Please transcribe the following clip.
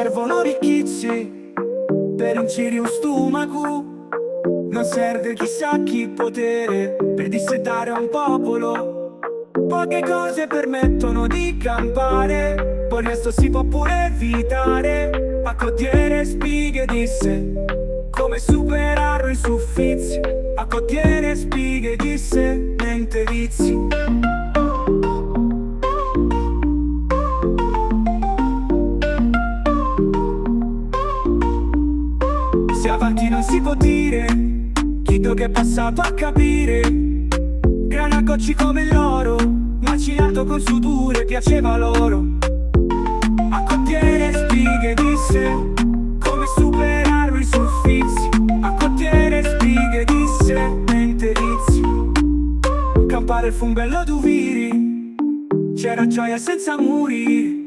servono ricchezze per incire un stomaco, non serve chissà chi potere per dissetare un popolo. Poche cose permettono di campare, poi il resto si può pure evitare. Accottiere spighe disse come superare i suffizi. Accottiere spighe disse niente vizi. Se avanti non si può dire, chiedo che è passato a capire. Granacocci come l'oro, macinato con sudore, piaceva loro. Accottiere spighe disse come superare i suffizi. Accottiere spighe disse niente vizi. Campare fu un bello duviri, c'era gioia senza muri.